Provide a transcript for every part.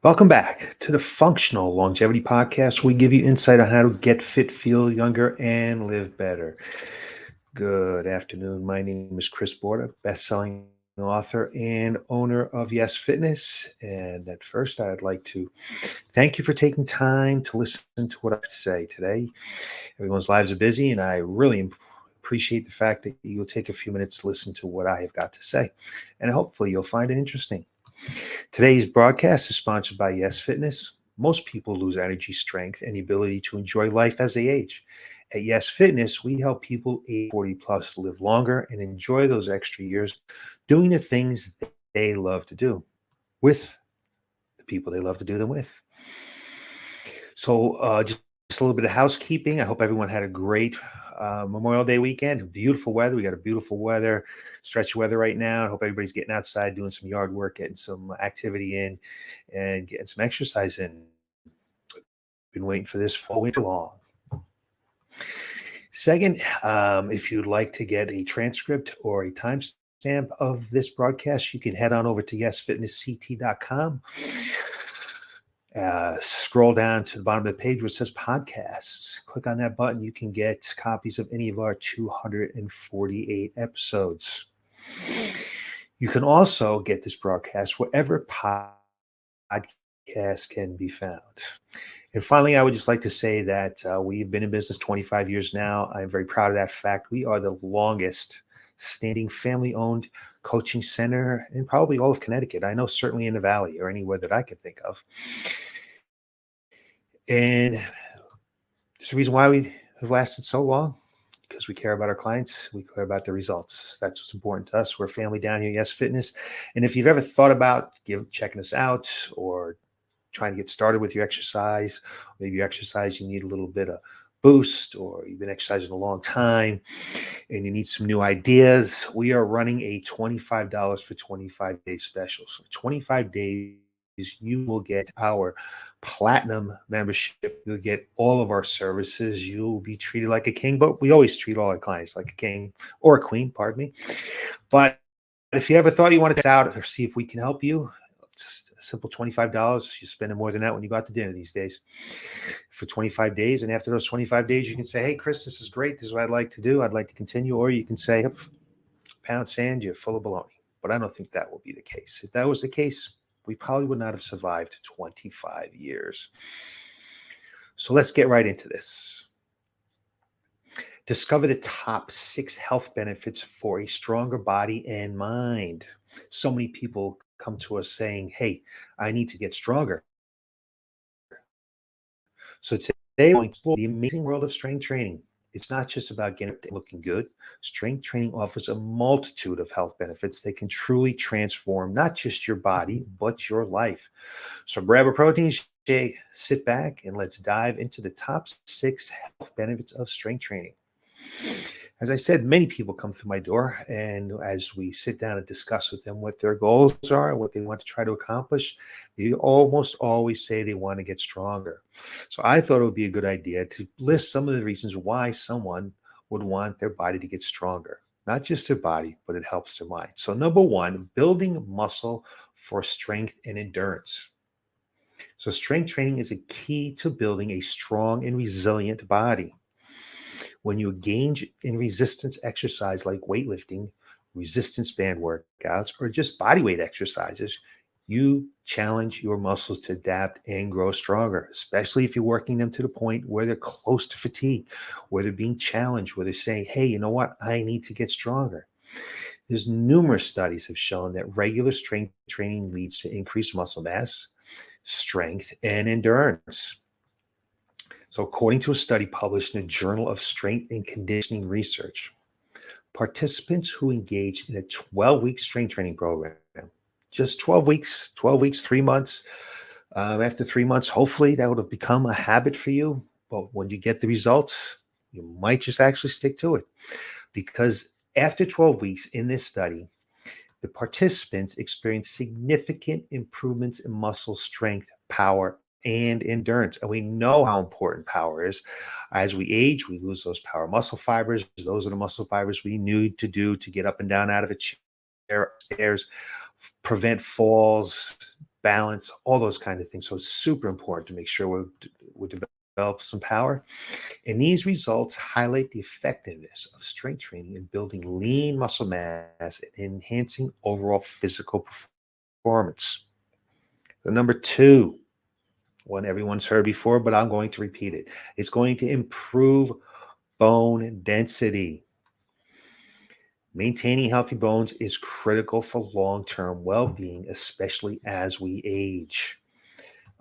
Welcome back to the Functional Longevity Podcast. We give you insight on how to get fit, feel younger, and live better. Good afternoon. My name is Chris Borda, best-selling author and owner of Y.E.S Fitness. And at first, I'd like to thank you for taking time to listen to what I have to say today. Everyone's lives are busy, and I really appreciate the fact that you'll take a few minutes to listen to what I have got to say. And hopefully, you'll find it interesting. Today's broadcast is sponsored by Y.E.S Fitness. Most people lose energy, strength, and the ability to enjoy life as they age. At Y.E.S Fitness, we help people age 40 plus live longer and enjoy those extra years doing the things that they love to do with the people they love to do them with. So just a little bit of housekeeping. I hope everyone had a great Memorial Day weekend. Beautiful weather. We got a beautiful weather, stretchy weather right now. I hope everybody's getting outside, doing some yard work, getting some activity in, and getting some exercise in. Been waiting for this all winter long. Second, if you'd like to get a transcript or a timestamp of this broadcast, you can head on over to yesfitnessct.com. Scroll down to the bottom of the page where it says podcasts. Click on that button. You can get copies of any of our 248 episodes. You can also get this broadcast wherever podcasts can be found. And finally, I would just like to say that we've been in business 25 years now. I'm very proud of that fact. We are the longest standing family-owned coaching center in probably all of Connecticut. I know certainly in the Valley or anywhere that I could think of. And there's a reason why we have lasted so long, because we care about our clients. We care about the results. That's what's important to us. We're a family down here at Y.E.S Fitness. And if you've ever thought about checking us out or trying to get started with your exercise, maybe your exercise, you need a little bit of boost, or you've been exercising a long time and you need some new ideas, we are running a $25 for 25 days special. So 25 days, you will get our platinum membership. You'll get all of our services. You'll be treated like a king, but we always treat all our clients like a king or a queen, pardon me. But if you ever thought you wanted to out or see if we can help you, it's a simple $25. You're spending more than that when you go out to dinner these days for 25 days. And after those 25 days, you can say, hey, Chris, this is great. This is what I'd like to do. I'd like to continue. Or you can say, pound sand, you're full of baloney. But I don't think that will be the case. If that was the case, we probably would not have survived 25 years. So let's get right into this. Discover the top 6 health benefits for a stronger body and mind. So many people come to us saying, hey, I need to get stronger. So today we're going to explore the amazing world of strength training. It's not just about getting looking good. Strength training offers a multitude of health benefits that can truly transform not just your body, but your life. So grab a protein shake, sit back, and let's dive into the top 6 health benefits of strength training. As I said, many people come through my door, and as we sit down and discuss with them what their goals are and what they want to try to accomplish, they almost always say they want to get stronger. So I thought it would be a good idea to list some of the reasons why someone would want their body to get stronger. Not just their body, but it helps their mind. So number 1, building muscle for strength and endurance. So strength training is a key to building a strong and resilient body. When you engage in resistance exercise like weightlifting, resistance band workouts, or just bodyweight exercises, you challenge your muscles to adapt and grow stronger, especially if you're working them to the point where they're close to fatigue, where they're being challenged, where they're saying, hey, you know what? I need to get stronger. There's numerous studies have shown that regular strength training leads to increased muscle mass, strength, and endurance. So according to a study published in the Journal of Strength and Conditioning Research, participants who engaged in a 12-week strength training program, just 12 weeks, 3 months, after 3 months, hopefully that would have become a habit for you. But when you get the results, you might just actually stick to it. Because after 12 weeks in this study, the participants experienced significant improvements in muscle strength, power, and endurance. And we know how important power is. As we age, we lose those power muscle fibers. Those are the muscle fibers we need to do to get up and down out of a chair, stairs, prevent falls, balance, all those kind of things. So it's super important to make sure we develop some power. And these results highlight the effectiveness of strength training in building lean muscle mass and enhancing overall physical performance. The number two, one everyone's heard before, but I'm going to repeat it. It's going to improve bone density. Maintaining healthy bones is critical for long-term well-being, especially as we age.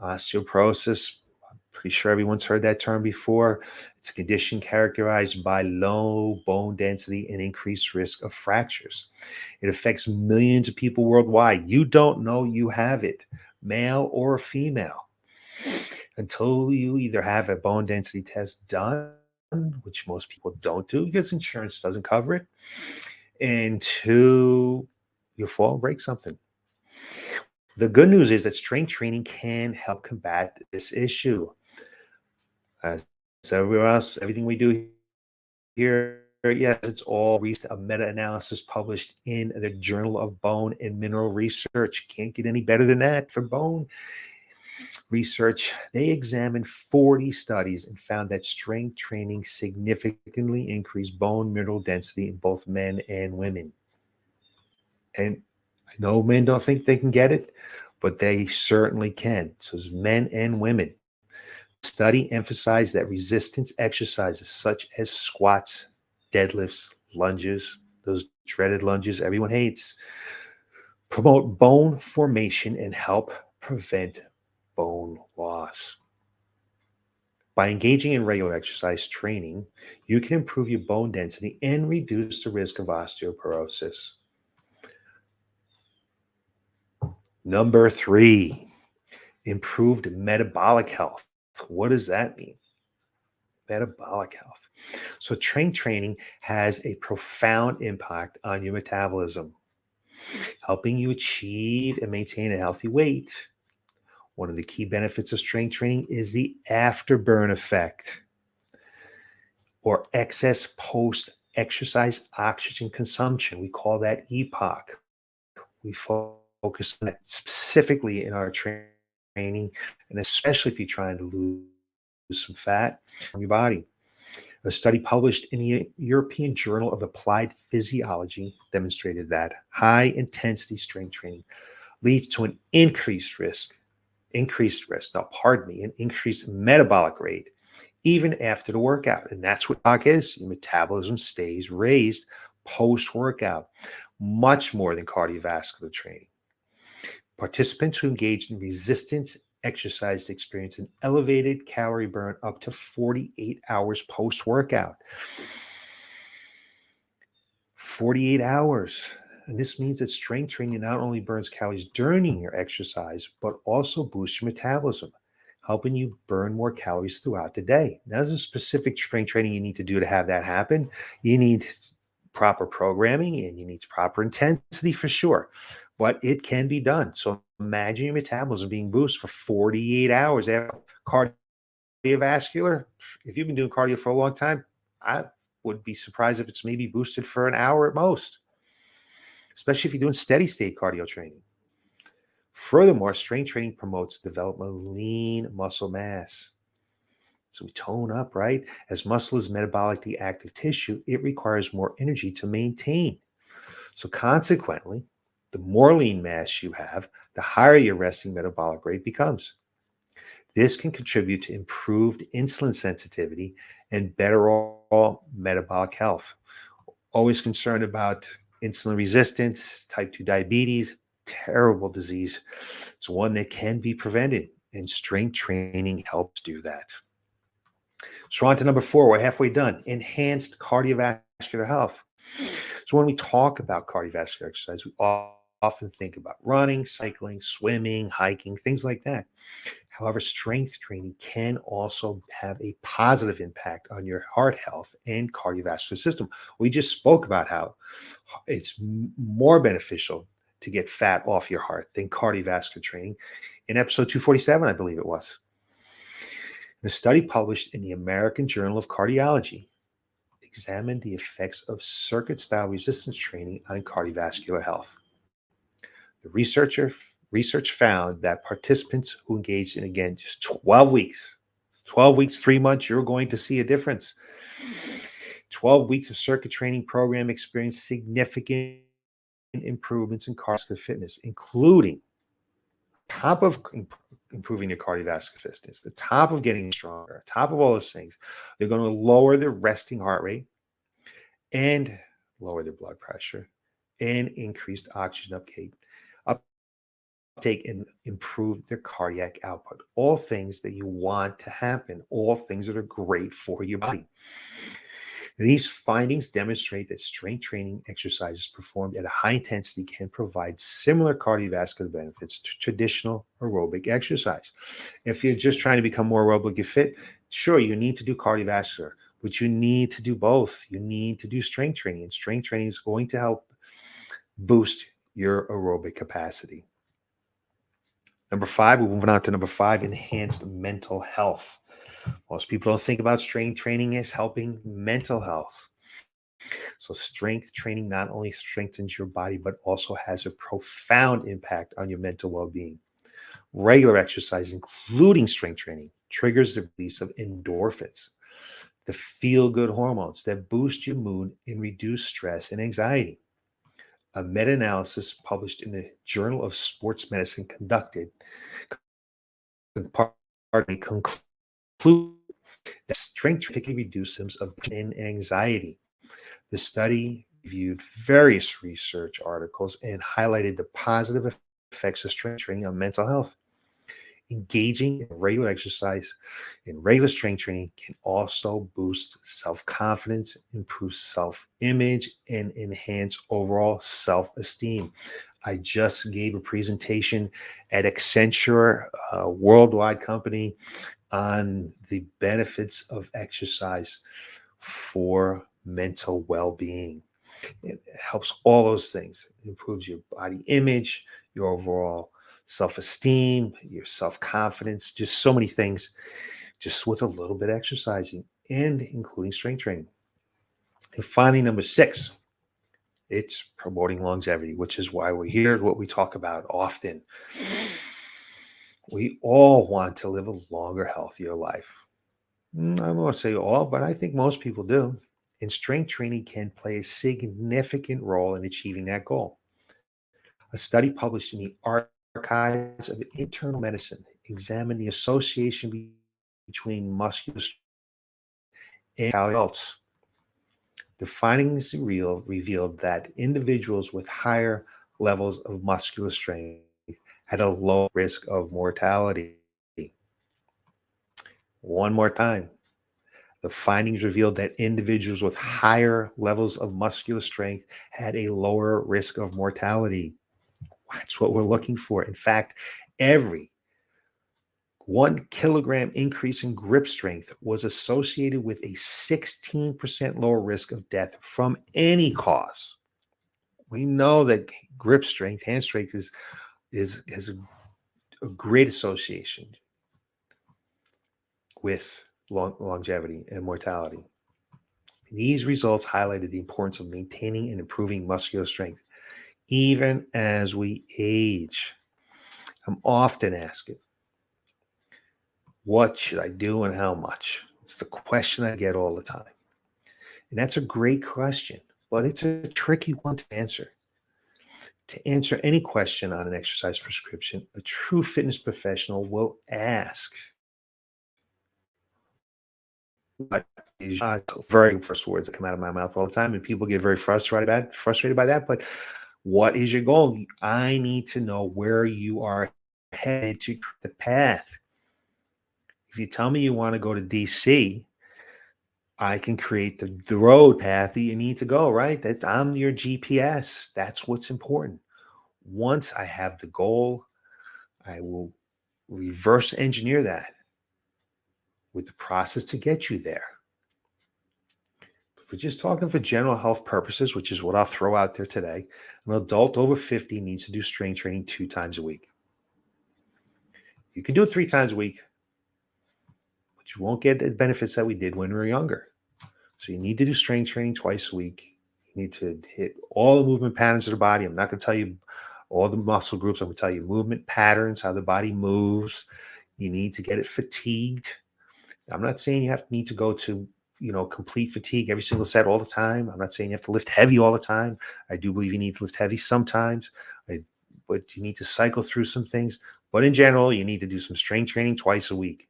Osteoporosis, I'm pretty sure everyone's heard that term before. It's a condition characterized by low bone density and increased risk of fractures. It affects millions of people worldwide. You don't know you have it, male or female, until you either have a bone density test done, which most people don't do because insurance doesn't cover it, and two, you fall and break something. The good news is that strength training can help combat this issue. As everywhere else, everything we do here, yes, it's all a meta-analysis published in the Journal of Bone and Mineral Research. Can't get any better than that for bone research. They examined 40 studies and found that strength training significantly increased bone mineral density in both men and women. And I know men don't think they can get it, but they certainly can. So it's men and women. Study emphasized that resistance exercises such as squats, deadlifts, lunges, those dreaded lunges everyone hates, promote bone formation and help prevent bone loss. By engaging in regular exercise training, you can improve your bone density and reduce the risk of osteoporosis. Number three, improved metabolic health. What does that mean? Metabolic health. So, training has a profound impact on your metabolism, helping you achieve and maintain a healthy weight. One of the key benefits of strength training is the afterburn effect, or excess post exercise oxygen consumption. We call that EPOC. We focus on that specifically in our training, and especially if you're trying to lose some fat from your body. A study published in the European Journal of Applied Physiology demonstrated that high intensity strength training leads to an increased risk, an increased metabolic rate even after the workout. And that's what EPOC is. Your metabolism stays raised post-workout, much more than cardiovascular training. Participants who engaged in resistance exercise experience an elevated calorie burn up to 48 hours post-workout. 48 hours. And this means that strength training not only burns calories during your exercise, but also boosts your metabolism, helping you burn more calories throughout the day. Now, there's a specific strength training you need to do to have that happen. You need proper programming and you need proper intensity for sure, but it can be done. So imagine your metabolism being boosted for 48 hours after cardiovascular. If you've been doing cardio for a long time, I would be surprised if it's maybe boosted for an hour at most, especially if you're doing steady state cardio training. Furthermore, strength training promotes development of lean muscle mass. So we tone up, right? As muscle is metabolically active tissue, it requires more energy to maintain. So consequently, the more lean mass you have, the higher your resting metabolic rate becomes. This can contribute to improved insulin sensitivity and better overall metabolic health. Always concerned about insulin resistance, type 2 diabetes, terrible disease. It's one that can be prevented, and strength training helps do that. So on to number four, we're halfway done. Enhanced cardiovascular health. So when we talk about cardiovascular exercise, we often think about running, cycling, swimming, hiking, things like that. However, strength training can also have a positive impact on your heart health and cardiovascular system. We just spoke about how it's more beneficial to get fat off your heart than cardiovascular training in episode 247, I believe it was. The study published in the American Journal of Cardiology examined the effects of circuit-style resistance training on cardiovascular health. The Research found that participants who engaged in, again, just 12 weeks, 3 months, you're going to see a difference. 12 weeks of circuit training program experienced significant improvements in cardiovascular fitness, including top of improving your cardiovascular fitness, the top of getting stronger, top of all those things. They're going to lower their resting heart rate and lower their blood pressure and increased oxygen uptake and improve their cardiac output. All things that you want to happen, all things that are great for your body. These findings demonstrate that strength training exercises performed at a high intensity can provide similar cardiovascular benefits to traditional aerobic exercise. If you're just trying to become more aerobically fit, sure, you need to do cardiovascular, but you need to do both. You need to do strength training, and strength training is going to help boost your aerobic capacity. Number 5, we're moving on to number 5, enhanced mental health. Most people don't think about strength training as helping mental health. So strength training not only strengthens your body, but also has a profound impact on your mental well-being. Regular exercise, including strength training, triggers the release of endorphins, the feel-good hormones that boost your mood and reduce stress and anxiety. A meta-analysis published in the Journal of Sports Medicine concluded that strength training reduces symptoms of depression and anxiety. The study reviewed various research articles and highlighted the positive effects of strength training on mental health. Engaging in regular exercise and regular strength training can also boost self-confidence, improve self-image, and enhance overall self-esteem. I just gave a presentation at Accenture, a worldwide company, on the benefits of exercise for mental well-being. It helps all those things. It improves your body image, your overall self-esteem, your self-confidence, just so many things, just with a little bit of exercising and including strength training. And finally, number 6, it's promoting longevity, which is why we're here, what we talk about often. We all want to live a longer, healthier life. I won't say all, but I think most people do. And strength training can play a significant role in achieving that goal. A study published in the Archives of Internal Medicine examined the association between muscular strength and adults. The findings revealed that individuals with higher levels of muscular strength had a low risk of mortality. One more time. The findings revealed that individuals with higher levels of muscular strength had a lower risk of mortality. That's what we're looking for. In fact, every 1 kilogram increase in grip strength was associated with a 16% lower risk of death from any cause. We know that grip strength, hand strength, has a great association with longevity and mortality. These results highlighted the importance of maintaining and improving muscular strength, even as we age. I'm often asked, what should I do and how much? It's the question I get all the time. And that's a great question, but it's a tricky one to answer. To answer any question on an exercise prescription, a true fitness professional will ask, what is very first words that come out of my mouth all the time, and people get very frustrated by that. But what is your goal? I need to know where you are headed to the path. If you tell me you want to go to DC, I can create the road path that you need to go, right? That I'm your GPS. That's what's important. Once I have the goal, I will reverse engineer that with the process to get you there. If we're just talking for general health purposes, which is what I'll throw out there today, an adult over 50 needs to do strength training 2 times a week. You can do it 3 times a week, but you won't get the benefits that we did when we were younger. So you need to do strength training twice a week. You need to hit all the movement patterns of the body. I'm not going to tell you all the muscle groups. I'm going to tell you movement patterns, how the body moves. You need to get it fatigued. I'm not saying you need to go to, complete fatigue every single set all the time. I'm not saying you have to lift heavy all the time. I do believe you need to lift heavy sometimes, but you need to cycle through some things. But in general, you need to do some strength training twice a week.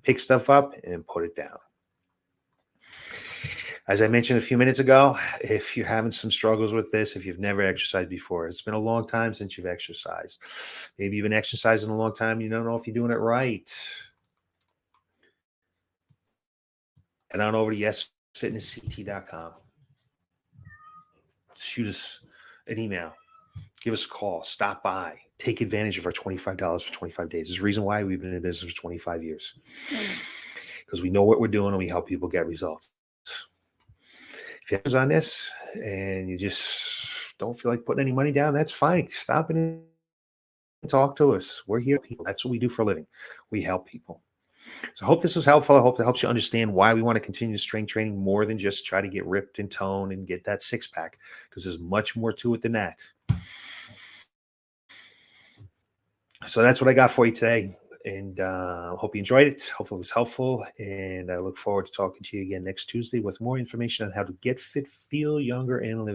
Pick stuff up and put it down. As I mentioned a few minutes ago, if you're having some struggles with this, if you've never exercised before, it's been a long time since you've exercised. Maybe you've been exercising a long time. You don't know if you're doing it right. Head on over to YesFitnessCT.com. Shoot us an email. Give us a call. Stop by. Take advantage of our $25 for 25 days. There's a reason why we've been in business for 25 years. Because we know what we're doing and we help people get results. If you have on this and you just don't feel like putting any money down, that's fine. Stop in and talk to us. We're here, people. That's what we do for a living. We help people. So I hope this was helpful. I hope that helps you understand why we want to continue strength training more than just try to get ripped and toned and get that six pack, because there's much more to it than that. So that's what I got for you today. And hope you enjoyed it. Hopefully it was helpful. And I look forward to talking to you again next Tuesday with more information on how to get fit, feel younger, and live